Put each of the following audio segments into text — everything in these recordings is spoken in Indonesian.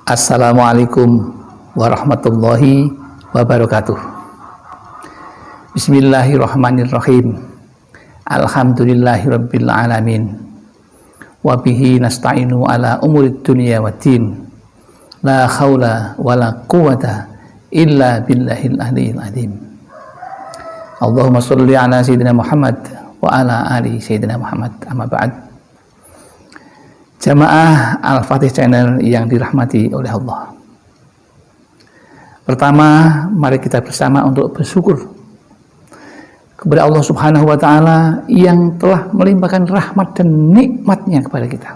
Assalamualaikum warahmatullahi wabarakatuh. Bismillahirrahmanirrahim. Alhamdulillahirabbil alamin. Wa bihi nasta'inu ala umurid dunya waddin. La haula wala quwata illa billahil aliyyil azim. Allahumma shalli ala sayyidina Muhammad wa ala ali sayyidina Muhammad. Amma ba'd. Jamaah Al-Fatih Channel yang dirahmati oleh Allah. Pertama, mari kita bersama untuk bersyukur kepada Allah Subhanahu wa Ta'ala yang telah melimpahkan rahmat dan nikmatnya kepada kita,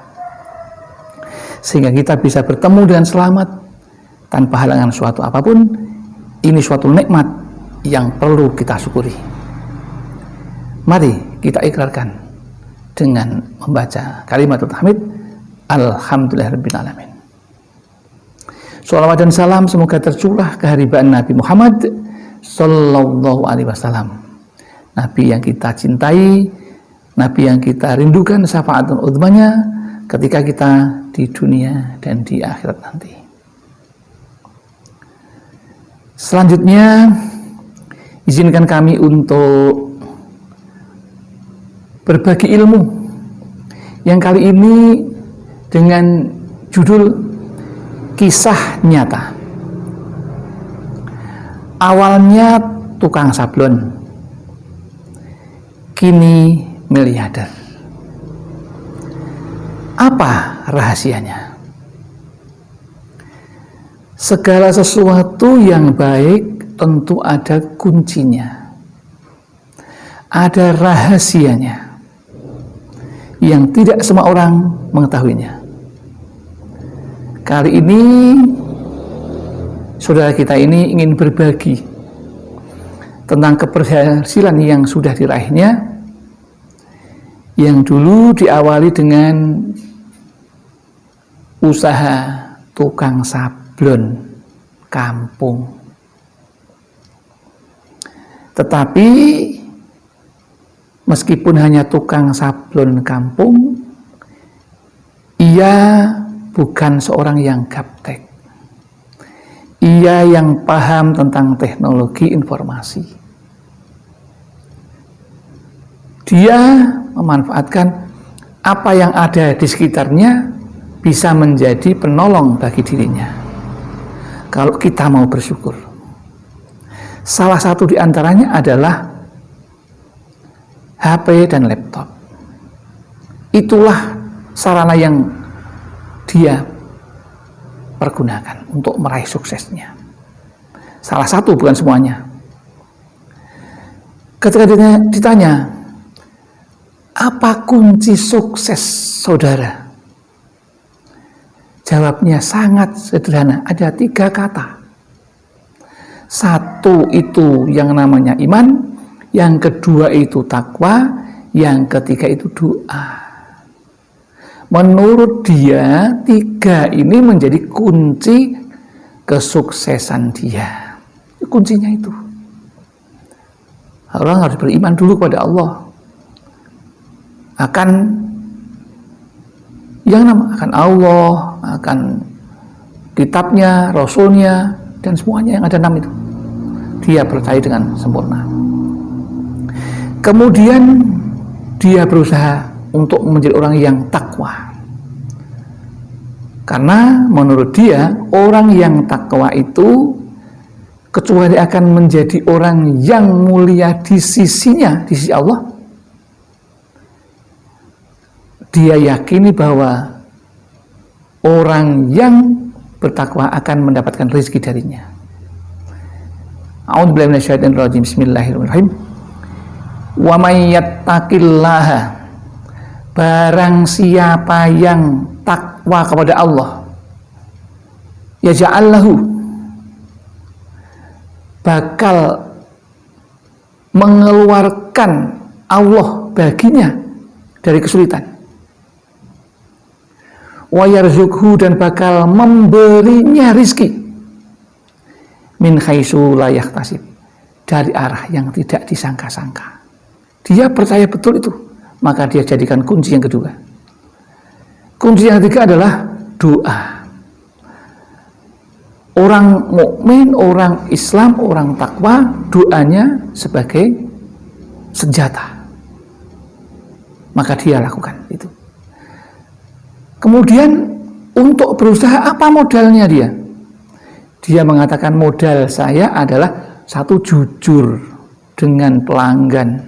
sehingga kita bisa bertemu dengan selamat tanpa halangan suatu apapun. Ini suatu nikmat yang perlu kita syukuri. Mari kita ikrarkan dengan membaca kalimat tahmid. Alhamdulillahirabbil alamin. Shalawat dan salam semoga tercurah keharibaan Nabi Muhammad sallallahu alaihi wasallam. Nabi yang kita cintai, Nabi yang kita rindukan syafaat dan udhmanya ketika kita di dunia dan di akhirat nanti. Selanjutnya, izinkan kami untuk berbagi ilmu yang kali ini dengan judul kisah nyata. Awalnya tukang sablon, kini miliarder. Apa rahasianya? Segala sesuatu yang baik tentu ada kuncinya, ada rahasianya yang tidak semua orang mengetahuinya. Kali ini saudara kita ini ingin berbagi tentang keberhasilan yang sudah diraihnya, yang dulu diawali dengan usaha tukang sablon kampung. Tetapi meskipun hanya tukang sablon kampung, ia bukan seorang yang gaptek. Ia yang paham tentang teknologi informasi. Dia memanfaatkan apa yang ada di sekitarnya bisa menjadi penolong bagi dirinya, kalau kita mau bersyukur. Salah satu di antaranya adalah HP dan laptop. Itulah sarana yang dia pergunakan untuk meraih suksesnya. Salah satu, bukan semuanya. Ketika ditanya, apa kunci sukses saudara? Jawabnya sangat sederhana, ada 3 kata. Satu itu yang namanya iman, yang kedua itu takwa, yang ketiga itu doa. Menurut dia, 3 ini menjadi kunci kesuksesan dia. Kuncinya itu. Orang harus beriman dulu kepada Allah, akan Allah, akan kitabnya, rasulnya, dan semuanya yang ada 6 itu. Dia percaya dengan sempurna. Kemudian dia berusaha untuk menjadi orang yang takwa. Karena menurut dia, orang yang takwa itu kecuali akan menjadi orang yang mulia di sisinya, di sisi Allah, dia yakini bahwa orang yang bertakwa akan mendapatkan rezeki darinya. A'udzubillahi minasyaitonir rajim. Bismillahirrahmanirrahim. Wa may yattaqillaha, barang siapa yang takwa kepada Allah, yaj'al lahu, bakal mengeluarkan Allah baginya dari kesulitan. Wa yarzuqhu, dan bakal memberinya rizki, min haitsu la yahtasib, dari arah yang tidak disangka-sangka. Dia percaya betul itu, maka dia jadikan kunci yang kedua. Kunci yang ketiga adalah doa. orang mukmin, orang Islam, orang takwa, doanya sebagai senjata. Maka dia lakukan itu. Kemudian untuk berusaha, apa modalnya dia? Dia mengatakan modal saya adalah satu, jujur dengan pelanggan,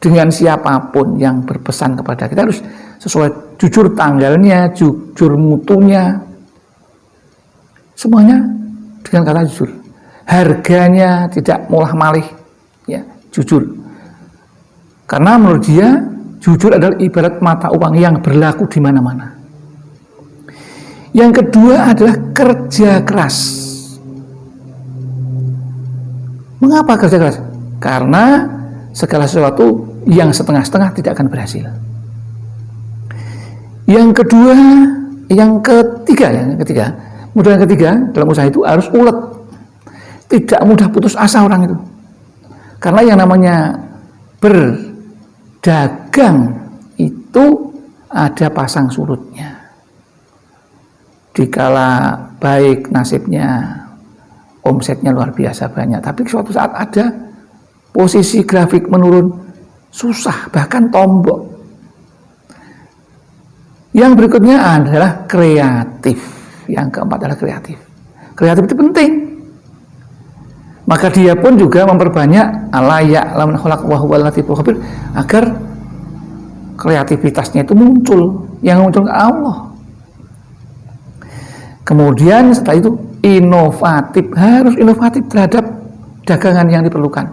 dengan siapapun yang berpesan kepada kita harus sesuai, jujur tanggalnya, jujur mutunya, semuanya dengan kata jujur. Harganya tidak murah-malih, ya, jujur. Karena menurut dia jujur adalah ibarat mata uang yang berlaku di mana-mana. Yang kedua adalah kerja keras. Mengapa kerja keras? Karena segala sesuatu yang setengah-setengah tidak akan berhasil. Yang ketiga, modal yang ketiga dalam usaha itu harus ulet. Tidak mudah putus asa orang itu. Karena yang namanya berdagang itu ada pasang surutnya. Dikala baik nasibnya, omsetnya luar biasa banyak, tapi suatu saat ada posisi grafik menurun, susah, bahkan tombok. Yang berikutnya adalah kreatif. Yang keempat adalah kreatif. Kreatif itu penting. Maka dia pun juga memperbanyak agar kreativitasnya itu muncul, yang muncul ke Allah. Kemudian setelah itu inovatif, harus inovatif terhadap dagangan yang diperlukan.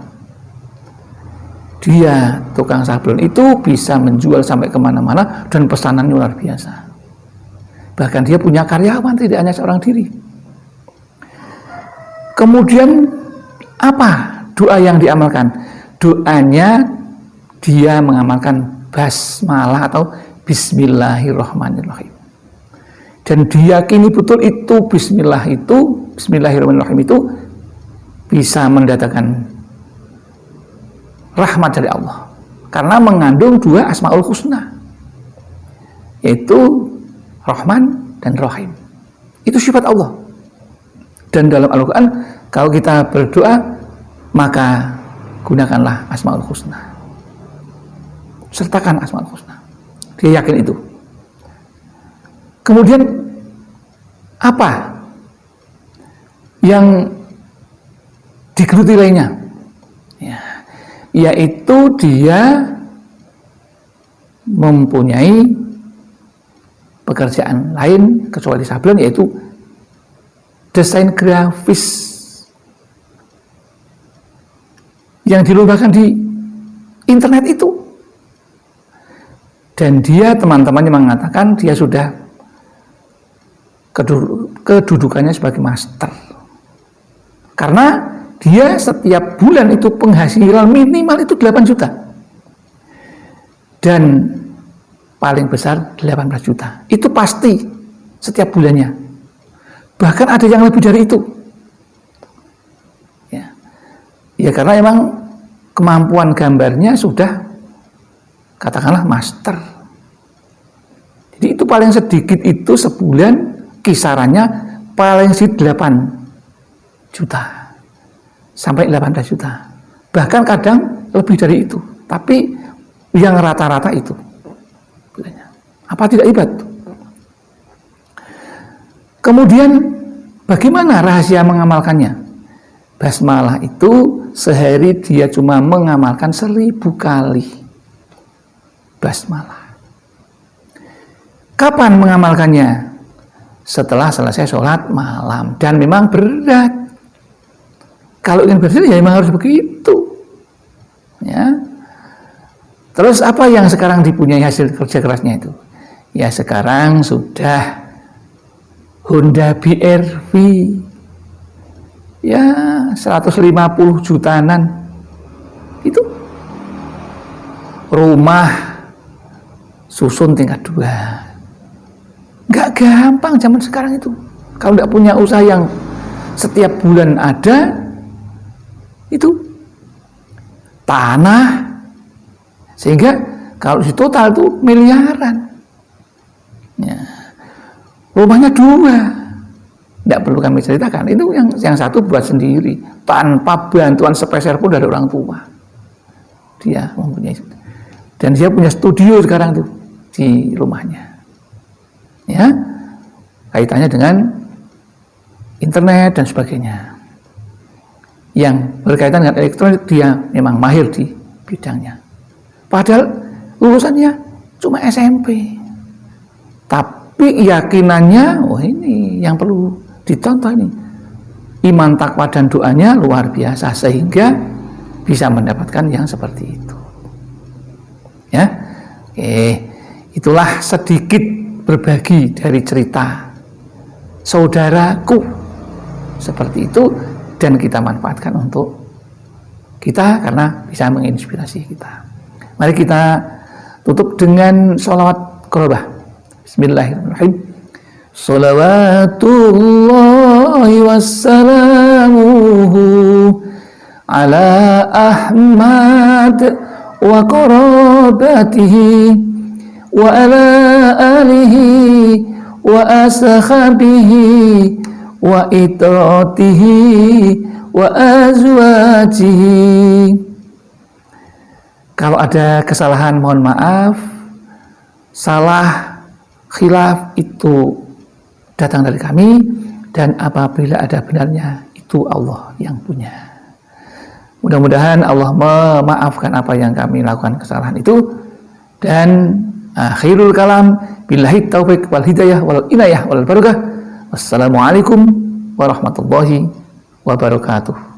Dia tukang sablon itu bisa menjual sampai kemana-mana dan pesanannya luar biasa. Bahkan dia punya karyawan, tidak hanya seorang diri. Kemudian apa doa yang diamalkan? Doanya dia mengamalkan basmalah atau bismillahirrahmanirrahim. Dan diyakini betul itu bismillahirrahmanirrahim itu bisa mendatangkan rahmat dari Allah. Karena mengandung dua asmaul husna, yaitu Rahman dan Rahim. Itu sifat Allah. Dan dalam Al-Quran, kalau kita berdoa, maka gunakanlah asmaul husna. Sertakan asmaul husna. Dia yakin itu. Kemudian apa yang digeluti lainnya? Ya, yaitu dia mempunyai pekerjaan lain kecuali sablon, yaitu desain grafis yang dilombakan di internet itu. Dan dia, teman-temannya mengatakan dia sudah kedudukannya sebagai master. Karena dia setiap bulan itu penghasilan minimal itu 8 juta. Dan paling besar 18 juta. Itu pasti setiap bulannya. Bahkan ada yang lebih dari itu. Ya karena memang kemampuan gambarnya sudah katakanlah master. Jadi itu paling sedikit itu sebulan kisarannya paling sedikit 8 juta sampai 18 juta. Bahkan kadang lebih dari itu. Tapi yang rata-rata itu. Apa tidak hebat? Kemudian bagaimana rahasia mengamalkannya? Basmalah itu sehari dia cuma mengamalkan 1000 kali basmalah. Kapan mengamalkannya? Setelah selesai sholat malam. Dan memang berat. Kalau ingin berhasil ya memang harus begitu. Ya. Terus apa yang sekarang dipunyai hasil kerja kerasnya itu? Ya sekarang sudah Honda BR-V, ya 150 jutaan itu. Rumah susun tingkat 2. Nggak gampang zaman sekarang itu. Kalau nggak punya usaha yang setiap bulan ada, itu tanah, sehingga kalau di total itu miliaran. Ya. Rumahnya 2, tidak perlu kami ceritakan. Itu yang satu buat sendiri tanpa bantuan sepeser pun dari orang tua. Dia mempunyai, dan dia punya studio sekarang tuh di rumahnya. Ya, kaitannya dengan internet dan sebagainya. Yang berkaitan dengan elektronik dia memang mahir di bidangnya. Padahal lulusannya cuma SMP. Tapi keyakinannya, ini yang perlu ditonton ini. Iman, takwa dan doanya luar biasa sehingga bisa mendapatkan yang seperti itu. Ya. Itulah sedikit berbagi dari cerita saudaraku seperti itu, dan kita manfaatkan untuk kita karena bisa menginspirasi kita. Mari kita tutup dengan sholawat qurabah. Bismillahirrahmanirrahim. Sholawatullahi wassalamuhu ala Ahmad wa qarabatihi wa ala alihi wa ashabihi wa itratihi wa azwajihi. Kalau ada kesalahan mohon maaf. Salah khilaf itu datang dari kami, dan apabila ada benarnya itu Allah yang punya. Mudah-mudahan Allah memaafkan apa yang kami lakukan kesalahan itu. Dan akhirul kalam, billahi taufiq wal hidayah wal inayah wal barakah. Wassalamualaikum warahmatullahi wabarakatuh.